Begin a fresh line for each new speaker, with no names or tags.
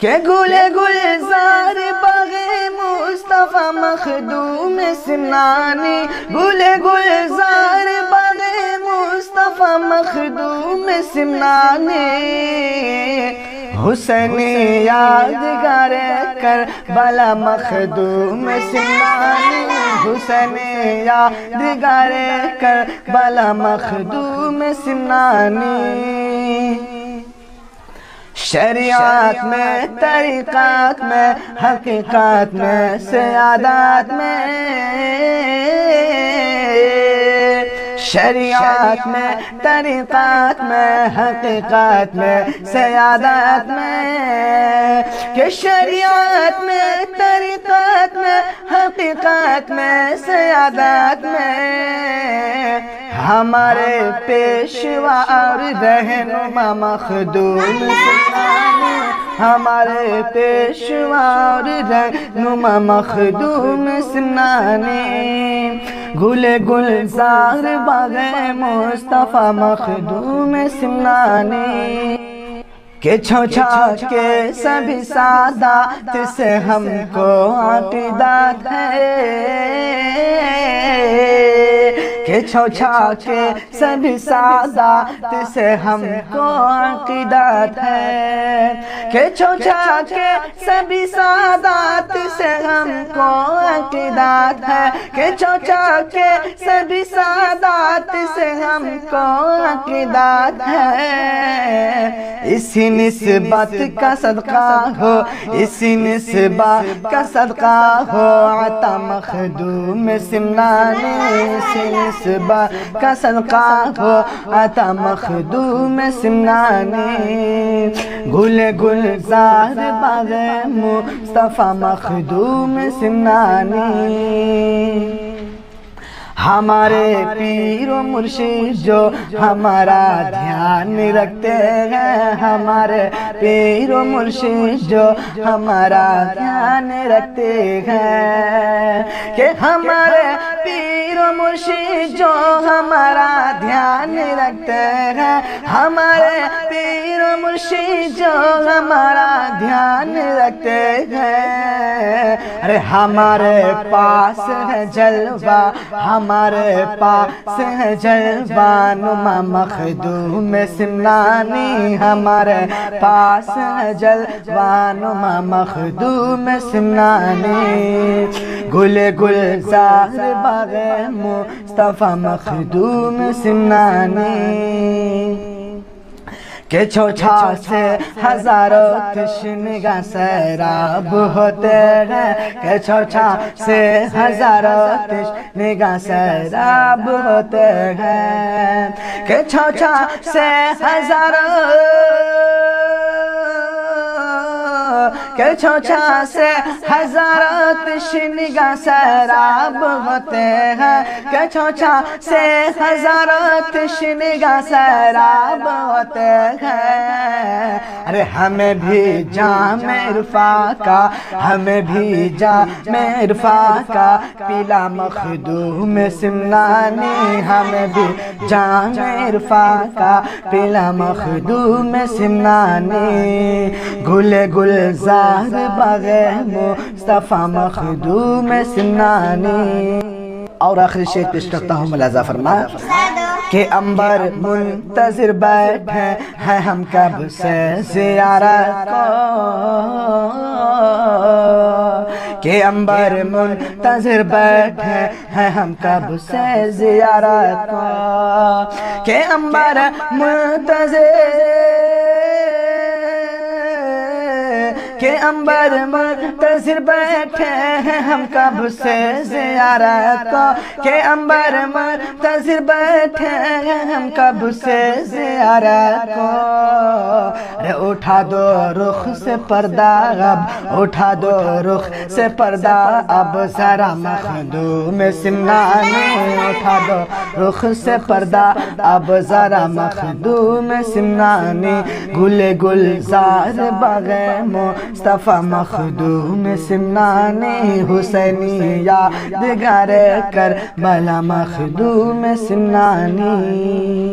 کہ گل گلزار باغ مصطفیٰ مخدوم سمنانی، گل گلزار باغ مصطفیٰ مخدوم سمنانی، حسین یادگار کربلا مخدوم سمنانی، حسین یادگار کربلا مخدوم سمنانی۔ شریعت میں، طریقات میں، حقیقات میں، سیادات میں، شریعت میں، طریقات میں، حقیقات میں، سیادات میں، کہ شریعت میں، طریقات میں، حقیقات میں، سیادات میں ہمارے پیشوا اور رہنما مخدوم سمنانی، ہمارے پیشوا اور رہنما مخدوم سمنانی، گل گلزار باغ مصطفیٰ مخدوم سمنانی، کہ چھوچھا کے سبھی سادات سے ہم کو عقیدت ہے، کہ چھوچھا کے سبھی سادات سے ہم کو عقیدت ہے، کہ چھوچھا کے سبھی سادات سے ہم کو عقیدت ہے، کہ چھوچھا کے سبھی سادات سے ہم کو عقیدت ہے، اسی نسبت کا صدقہ ہو، اسی نسبت کا صدقہ ہو عطا مخدوم سمنانی، اسی نسبت کا صدقہ ہو عطا مخدوم سمنانی، گل گلزار باغ مصطفیٰ مخدوم سمنانی، ہمارے پیر و مرشد جو ہمارا دھیان رکھتے ہیں، ہمارے پیر و مرشد جو ہمارا دھیان رکھتے ہیں، کہ ہمارے پیر و مرشد جو ہمارا دھیان رکھتے ہیں، ہمارے پیر و مرشد جو ہمارا دھیان رکھتے ہیں، ارے ہمارے پاس ہے جلوہ، ہمارے پاس ہے جلوہ نما مخدوم سمنانی، ہمارے پاس ہے جلوہ نما مخدوم سمنانی، گل گلزار باغ مصطفیٰ مخدوم سمنانی، کہ چھوچھا سے ہزاروں تشنگاہ سیراب ہوتے ہیں، کہ چھوچھا سے ہزاروں تشنگاہ سیراب ہوتے ہیں، کہ چھوچھا سے ہزاروں، کہ چھوچھا سے ہزاروں تشنگاہ سیراب ہوتے ہیں، کہ چھوچھا سے ہزاروں تشنگاہ سیراب ہوتے ہیں، ارے ہمیں بھی جام عرفاں کا، ہمیں بھی جام عرفاں کا پیلا مخدوم سمنانی، ہمیں بھی جام عرفاں کا پیلا مخدوم سمنانی، گل گلزار باغ مصطفیٰ مخدوم سمنانی۔ اور آخری شیخ پیش کرتا ہوں، ملاحظہ فرما کہ عنبر منتظر بیٹھے ہیں ہم کب سے زیارت کو، کہ عنبر منتظر بیٹھے ہیں ہم کب سے زیارت کو، کہ عنبر منتظر، کہ عنبر منتظر بیٹھے ہیں ہم کب سے زیارت کو، کہ عنبر منتظر بیٹھے ہیں ہم کب سے زیارت کو، ارے اٹھا دو رخ سے پردہ اب، اٹھا دو رخ سے پردہ اب ذرا مخدوم سمنانی، اٹھا دو رخ سے پردہ اب ذرا مخدوم سمنانی، گل گلزار باغ مصطفیٰ مخدوم سمنانی، حسینی یادگار کربلا مخدوم سمنانی۔